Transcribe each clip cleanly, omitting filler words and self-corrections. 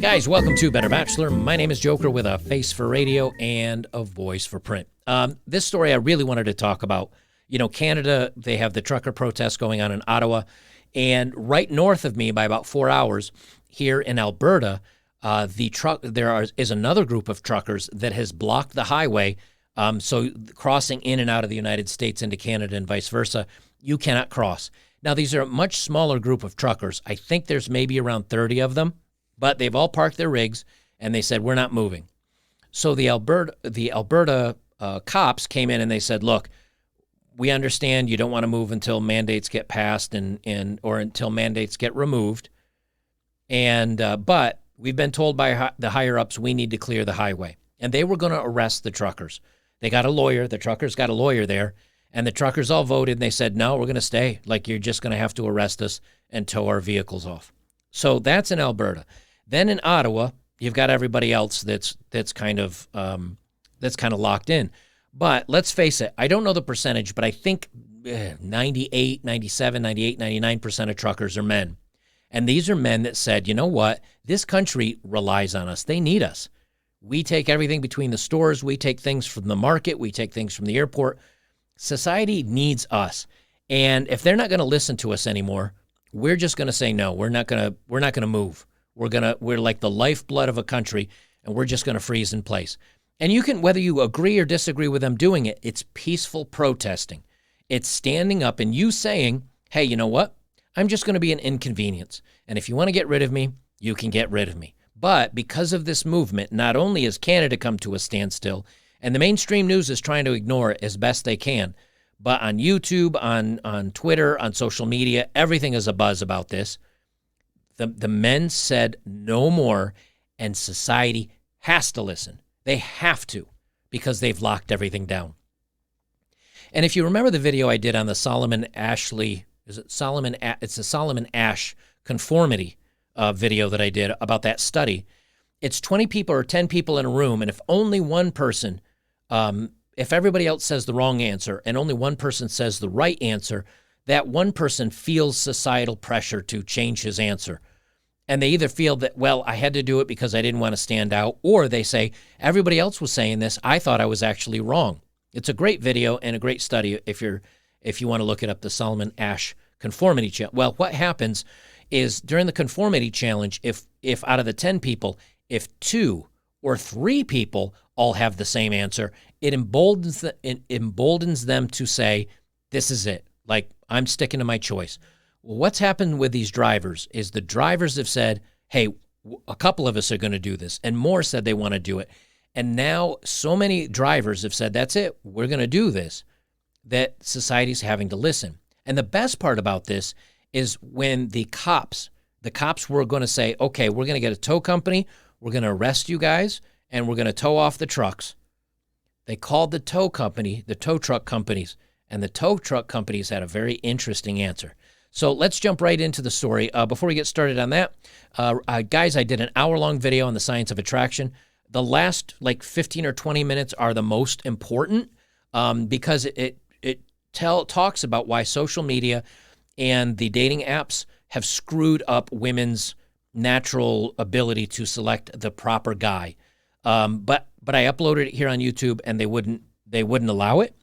Guys, welcome to Better Bachelor. My name is Joker with a face for radio and a voice for print. This story I really wanted to talk about. You know, Canada, they have the trucker protests going on in Ottawa. And right north of me by about 4 hours here in Alberta, there is another group of truckers that has blocked the highway. So crossing in and out of the United States into Canada and vice versa, you cannot cross. Now, these are a much smaller group of truckers. I think there's maybe around 30 of them. But they've all parked their rigs, and they said, we're not moving. So the Alberta cops came in and they said, look, we understand you don't want to move until mandates get passed or until mandates get removed. But we've been told by the higher-ups we need to clear the highway. And they were going to arrest the truckers. They got a lawyer. The truckers got a lawyer there. And the truckers all voted, and they said, no, we're going to stay. Like, you're just going to have to arrest us and tow our vehicles off. So that's in Alberta. Then in Ottawa, you've got everybody else that's kind of locked in. But let's face it, I don't know the percentage, but I think 98, 97, 98, 99% of truckers are men. And these are men that said, you know what? This country relies on us. They need us. We take everything between the stores. We take things from the market. We take things from the airport. Society needs us. And if they're not going to listen to us anymore, we're just going to say no. We're not going to move. We're like the lifeblood of a country, and we're just going to freeze in place. And you can, whether you agree or disagree with them doing it, it's peaceful protesting. It's standing up and you saying, hey, you know what? I'm just going to be an inconvenience. And if you want to get rid of me, you can get rid of me. But because of this movement, not only has Canada come to a standstill, and the mainstream news is trying to ignore it as best they can, but on YouTube, on Twitter, on social media, everything is abuzz about this. The men said no more, and society has to listen. They have to, because they've locked everything down. And if you remember the video I did on the Solomon Ash conformity video that I did about that study, it's 20 people or 10 people in a room, and if only one person, if everybody else says the wrong answer and only one person says the right answer, that one person feels societal pressure to change his answer. And they either feel that, well, I had to do it because I didn't want to stand out, or they say, everybody else was saying this. I thought I was actually wrong. It's a great video and a great study if you want to look it up, the Solomon Ash conformity challenge. Well, what happens is during the conformity challenge, if out of the 10 people, if 2 or 3 people all have the same answer, it emboldens them to say, this is it. Like, I'm sticking to my choice. Well, what's happened with these drivers is the drivers have said, hey, a couple of us are going to do this, and more said they want to do it. And now so many drivers have said, that's it, we're going to do this, that society's having to listen. And the best part about this is when the cops were going to say, okay, we're going to get a tow company, we're going to arrest you guys, and we're going to tow off the trucks. They called the tow truck companies, and the tow truck companies had a very interesting answer. So let's jump right into the story. Before we get started on that, guys, I did an hour-long video on the science of attraction. The last 15 or 20 minutes are the most important because it talks about why social media and the dating apps have screwed up women's natural ability to select the proper guy. But I uploaded it here on YouTube, and they wouldn't allow it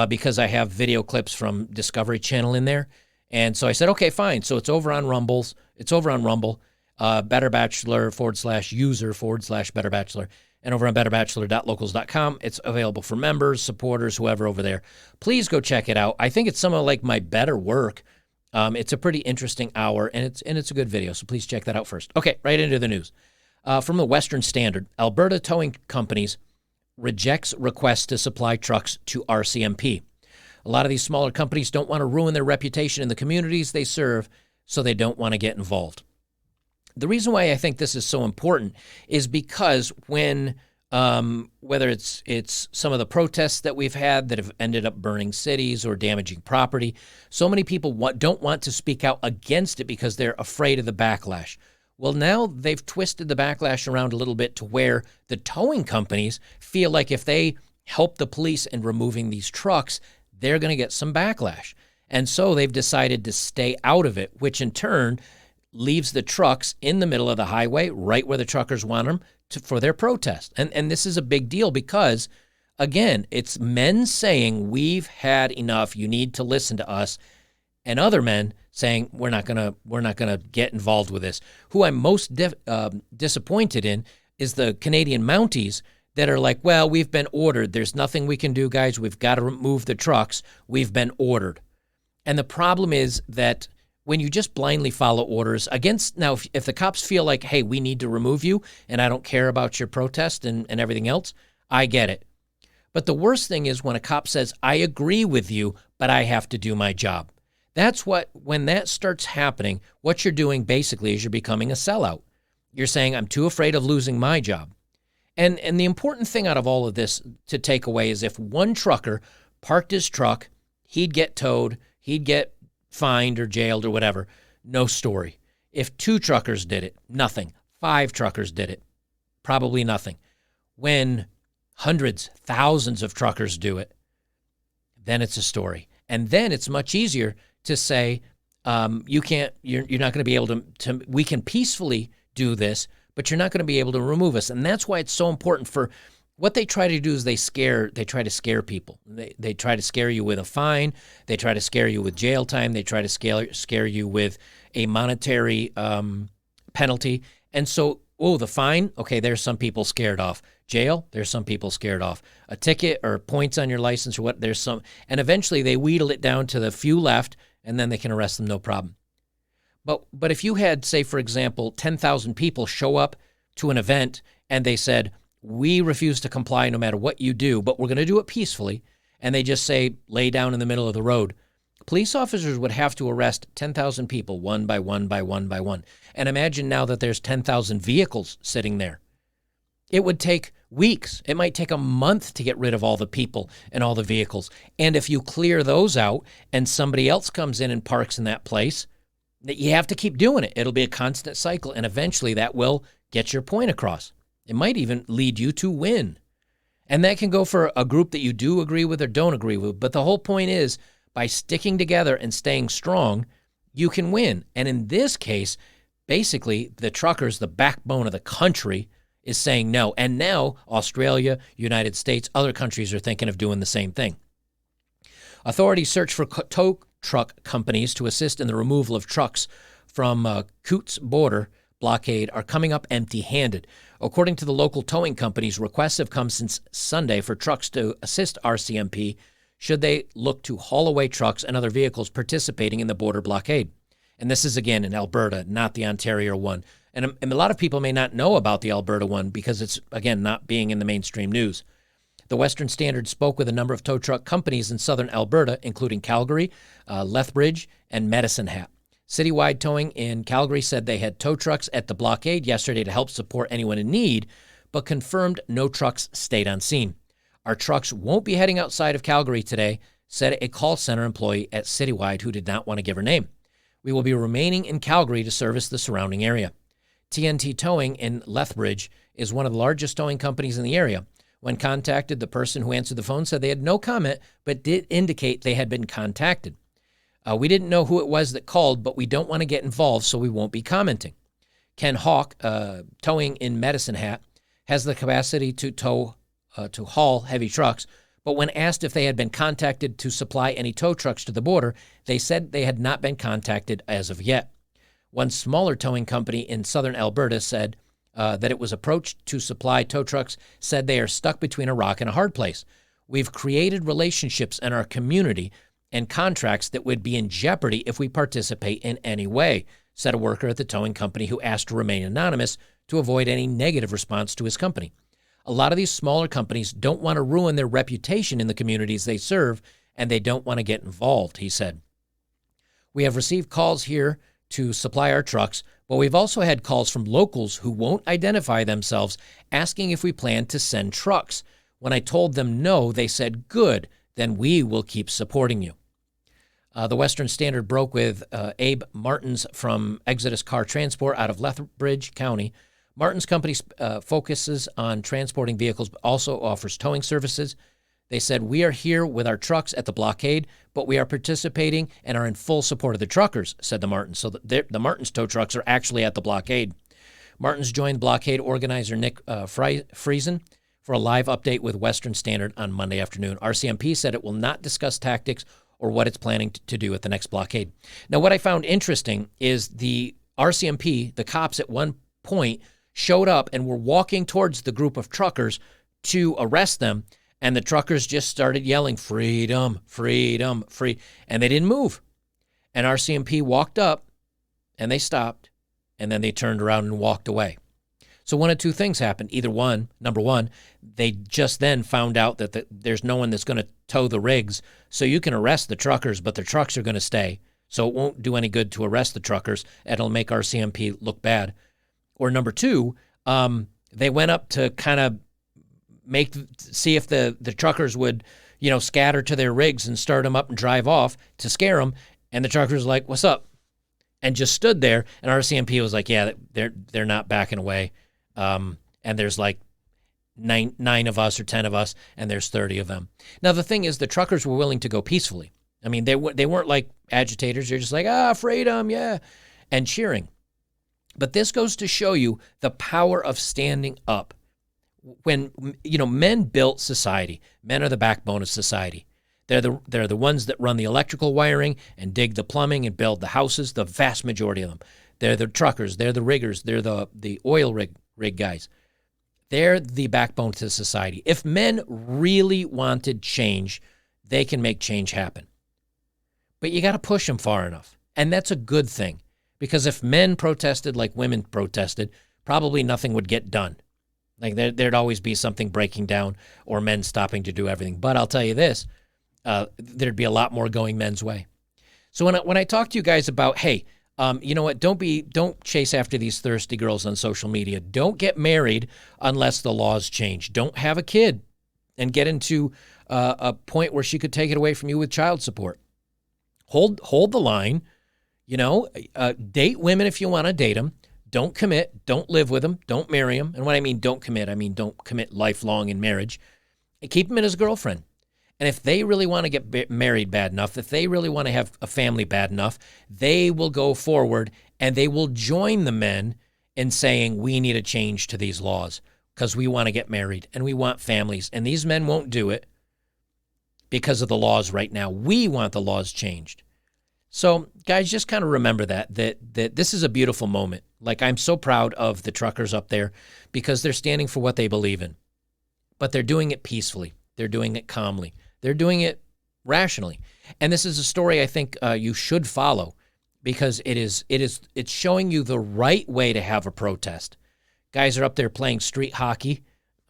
because I have video clips from Discovery Channel in there. And so I said, okay, fine. So it's over on Rumble. Better Bachelor /user/ Better Bachelor. And over on betterbachelor.locals.com, it's available for members, supporters, whoever over there. Please go check it out. I think it's some of my better work. It's a pretty interesting hour, and it's a good video. So please check that out first. Okay, right into the news. From the Western Standard, Alberta Towing Companies rejects request to supply trucks to RCMP. A lot of these smaller companies don't want to ruin their reputation in the communities they serve, so they don't want to get involved. The reason why I think this is so important is because when, whether it's some of the protests that we've had that have ended up burning cities or damaging property, so many people don't want to speak out against it because they're afraid of the backlash. Well, now they've twisted the backlash around a little bit to where the towing companies feel like if they help the police in removing these trucks, they're going to get some backlash. And so they've decided to stay out of it, which in turn leaves the trucks in the middle of the highway, right where the truckers want them for their protest. And this is a big deal because, again, it's men saying, we've had enough, you need to listen to us, and other men saying, we're not gonna get involved with this. Who I'm most disappointed in is the Canadian Mounties that are like, well, we've been ordered. There's nothing we can do, guys. We've got to remove the trucks. We've been ordered. And the problem is that when you just blindly follow orders now, if the cops feel like, hey, we need to remove you and I don't care about your protest and everything else, I get it. But the worst thing is when a cop says, I agree with you, but I have to do my job. When that starts happening, what you're doing basically is you're becoming a sellout. You're saying, I'm too afraid of losing my job. And the important thing out of all of this to take away is if one trucker parked his truck, he'd get towed, he'd get fined or jailed or whatever. No story. If 2 truckers did it, nothing. 5 truckers did it, probably nothing. When hundreds, thousands of truckers do it, then it's a story. And then it's much easier to say, you're not going to be able to, we can peacefully do this, but you're not going to be able to remove us. And that's why it's so important for what they try to do is they try to scare people. They try to scare you with a fine. They try to scare you with jail time. They try to scare you with a monetary penalty. And so, the fine, okay, there's some people scared off. Jail, there's some people scared off. A ticket or points on your license or what, there's some. And eventually they wheedle it down to the few left, and then they can arrest them, no problem. But if you had, say, for example, 10,000 people show up to an event and they said, we refuse to comply no matter what you do, but we're going to do it peacefully, and they just say, lay down in the middle of the road, police officers would have to arrest 10,000 people one by one by one by one. And imagine now that there's 10,000 vehicles sitting there. It would take weeks. It might take a month to get rid of all the people and all the vehicles. And if you clear those out and somebody else comes in and parks in that place, you have to keep doing it. It'll be a constant cycle, and eventually that will get your point across. It might even lead you to win. And that can go for a group that you do agree with or don't agree with. But the whole point is, by sticking together and staying strong, you can win. And in this case, basically, the truckers, the backbone of the country, is saying no. And now Australia, United States, other countries are thinking of doing the same thing. Authorities search for tow truck companies to assist in the removal of trucks from Coutts border blockade are coming up empty-handed. According to the local towing companies, requests have come since Sunday for trucks to assist RCMP should they look to haul away trucks and other vehicles participating in the border blockade. And this is, again, in Alberta, not the Ontario one. And a lot of people may not know about the Alberta one because it's, again, not being in the mainstream news. The Western Standard spoke with a number of tow truck companies in southern Alberta, including Calgary, Lethbridge, and Medicine Hat. Citywide Towing in Calgary said they had tow trucks at the blockade yesterday to help support anyone in need, but confirmed no trucks stayed on scene. Our trucks won't be heading outside of Calgary today, said a call center employee at Citywide who did not want to give her name. We will be remaining in Calgary to service the surrounding area. TNT Towing in Lethbridge is one of the largest towing companies in the area. When contacted, the person who answered the phone said they had no comment, but did indicate they had been contacted. We didn't know who it was that called, but we don't want to get involved, so we won't be commenting. Ken Hawk, towing in Medicine Hat, has the capacity to haul heavy trucks, but when asked if they had been contacted to supply any tow trucks to the border, they said they had not been contacted as of yet. One smaller towing company in southern Alberta said that it was approached to supply tow trucks, said they are stuck between a rock and a hard place. We've created relationships in our community and contracts that would be in jeopardy if we participate in any way, said a worker at the towing company who asked to remain anonymous to avoid any negative response to his company. A lot of these smaller companies don't want to ruin their reputation in the communities they serve, and they don't want to get involved, he said. We have received calls here to supply our trucks, but we've also had calls from locals who won't identify themselves asking if we plan to send trucks. When I told them no, they said, good, then we will keep supporting you. The Western Standard broke with Abe Martins from Exodus Car Transport out of Lethbridge County. Martin's company focuses on transporting vehicles, but also offers towing services. They said, we are here with our trucks at the blockade, but we are participating and are in full support of the truckers, said the Martins. So the Martins tow trucks are actually at the blockade. Martins joined blockade organizer Nick Friesen for a live update with Western Standard on Monday afternoon. RCMP said it will not discuss tactics or what it's planning to do at the next blockade. Now, what I found interesting is the RCMP, the cops at one point showed up and were walking towards the group of truckers to arrest them, and the truckers just started yelling, freedom, freedom, free, and they didn't move. And RCMP walked up, and they stopped, and then they turned around and walked away. So one of two things happened. Either one, number one, they just then found out that there's no one that's going to tow the rigs, so you can arrest the truckers, but the trucks are going to stay. So it won't do any good to arrest the truckers. It'll make RCMP look bad. Or number two, they went up to kind of see if the truckers would, scatter to their rigs and start them up and drive off to scare them. And the truckers were like, what's up? And just stood there. And RCMP was like, yeah, they're not backing away. And there's like nine of us or 10 of us, and there's 30 of them. Now, the thing is, the truckers were willing to go peacefully. I mean, they weren't like agitators. They're just like, freedom, yeah, and cheering. But this goes to show you the power of standing up. When, men built society. Men are the backbone of society. They're the ones that run the electrical wiring and dig the plumbing and build the houses, the vast majority of them. They're the truckers. They're the riggers. They're the oil rig guys. They're the backbone to society. If men really wanted change, they can make change happen. But you got to push them far enough. And that's a good thing. Because if men protested like women protested, probably nothing would get done. Like there'd always be something breaking down or men stopping to do everything. But I'll tell you this, there'd be a lot more going men's way. So when I talk to you guys about, hey, you know what, don't chase after these thirsty girls on social media. Don't get married unless the laws change. Don't have a kid and get into a point where she could take it away from you with child support. Hold the line. Date women if you want to date them. Don't commit. Don't live with them. Don't marry them. And when I mean don't commit, I mean don't commit lifelong in marriage. And keep them in as a girlfriend. And if they really want to get married bad enough, if they really want to have a family bad enough, they will go forward and they will join the men in saying we need a change to these laws because we want to get married and we want families. And these men won't do it because of the laws right now. We want the laws changed. So, guys, just kind of remember that this is a beautiful moment. Like, I'm so proud of the truckers up there because they're standing for what they believe in. But they're doing it peacefully. They're doing it calmly. They're doing it rationally. And this is a story I think you should follow because it's showing you the right way to have a protest. Guys are up there playing street hockey,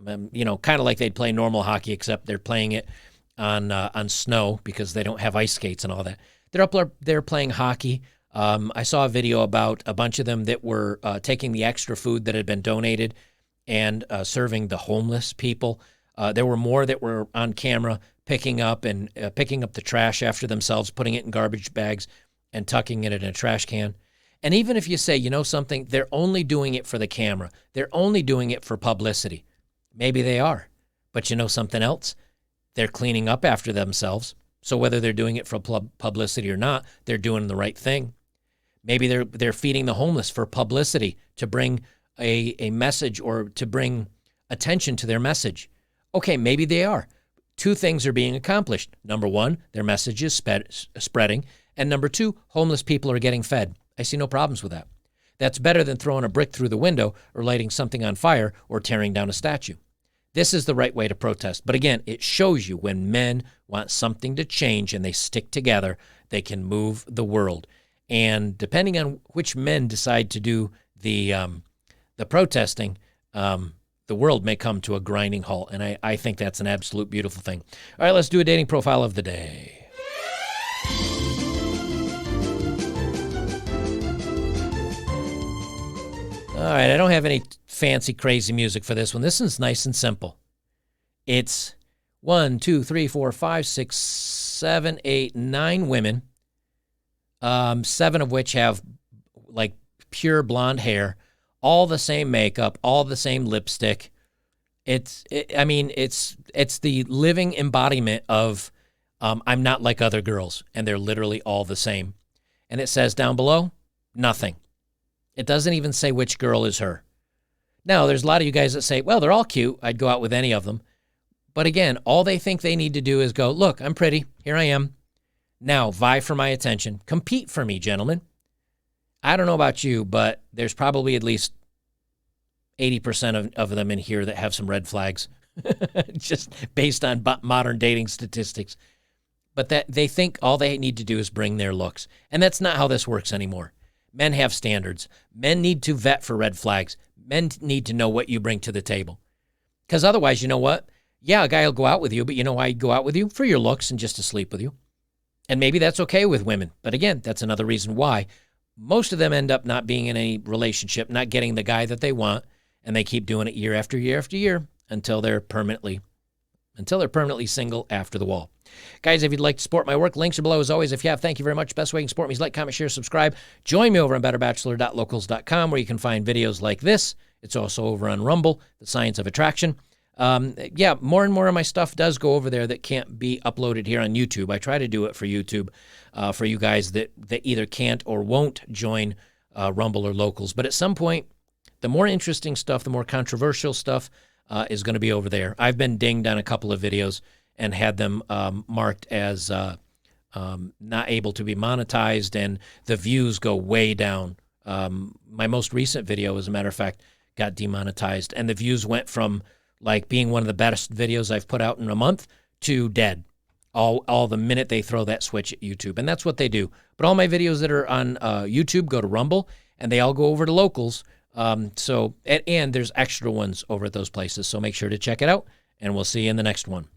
kind of like they'd play normal hockey, except they're playing it on snow because they don't have ice skates and all that. They're up there playing hockey. I saw a video about a bunch of them that were taking the extra food that had been donated and serving the homeless people. There were more that were on camera picking up the trash after themselves, putting it in garbage bags and tucking it in a trash can. And even if you say, something, they're only doing it for the camera. They're only doing it for publicity. Maybe they are. But something else? They're cleaning up after themselves. So whether they're doing it for publicity or not, they're doing the right thing. Maybe they're feeding the homeless for publicity to bring a message or to bring attention to their message. Okay, maybe they are. Two things are being accomplished. Number one, their message is spreading. And number two, homeless people are getting fed. I see no problems with that. That's better than throwing a brick through the window or lighting something on fire or tearing down a statue. This is the right way to protest. But again, it shows you when men want something to change and they stick together, they can move the world. And depending on which men decide to do the protesting, the world may come to a grinding halt. And I think that's an absolute beautiful thing. All right, let's do a dating profile of the day. All right, I don't have any fancy, crazy music for this one. This one's nice and simple. It's 1, 2, 3, 4, 5, 6, 7, 8, 9 women, 7 of which have like pure blonde hair, all the same makeup, all the same lipstick, I mean, it's the living embodiment of I'm not like other girls, and they're literally all the same. And it says down below, nothing. It doesn't even say which girl is her. Now, there's a lot of you guys that say, well, they're all cute. I'd go out with any of them. But again, all they think they need to do is go, look, I'm pretty. Here I am. Now, vie for my attention. Compete for me, gentlemen. I don't know about you, but there's probably at least 80% of them in here that have some red flags, just based on modern dating statistics. But that they think all they need to do is bring their looks. And that's not how this works anymore. Men have standards. Men need to vet for red flags. Men need to know what you bring to the table. Because otherwise, you know what? Yeah, a guy will go out with you, but you know why he'd go out with you? For your looks and just to sleep with you. And maybe that's okay with women. But again, that's another reason why most of them end up not being in a relationship, not getting the guy that they want, and they keep doing it year after year after year until they're permanently single after the wall. Guys, if you'd like to support my work, links are below as always. If you have, thank you very much. Best way you can support me is like, comment, share, subscribe. Join me over on betterbachelor.locals.com where you can find videos like this. It's also over on Rumble, The Science of Attraction. Yeah, more and more of my stuff does go over there that can't be uploaded here on YouTube. I try to do it for YouTube for you guys that either can't or won't join Rumble or Locals. But at some point, the more interesting stuff, the more controversial stuff is going to be over there. I've been dinged on a couple of videos and had them marked as not able to be monetized, and the views go way down. My most recent video, as a matter of fact, got demonetized, and the views went from like being one of the best videos I've put out in a month to dead. All the minute they throw that switch at YouTube, and that's what they do. But all my videos that are on YouTube go to Rumble, and they all go over to Locals. So there's extra ones over at those places. So make sure to check it out, and we'll see you in the next one.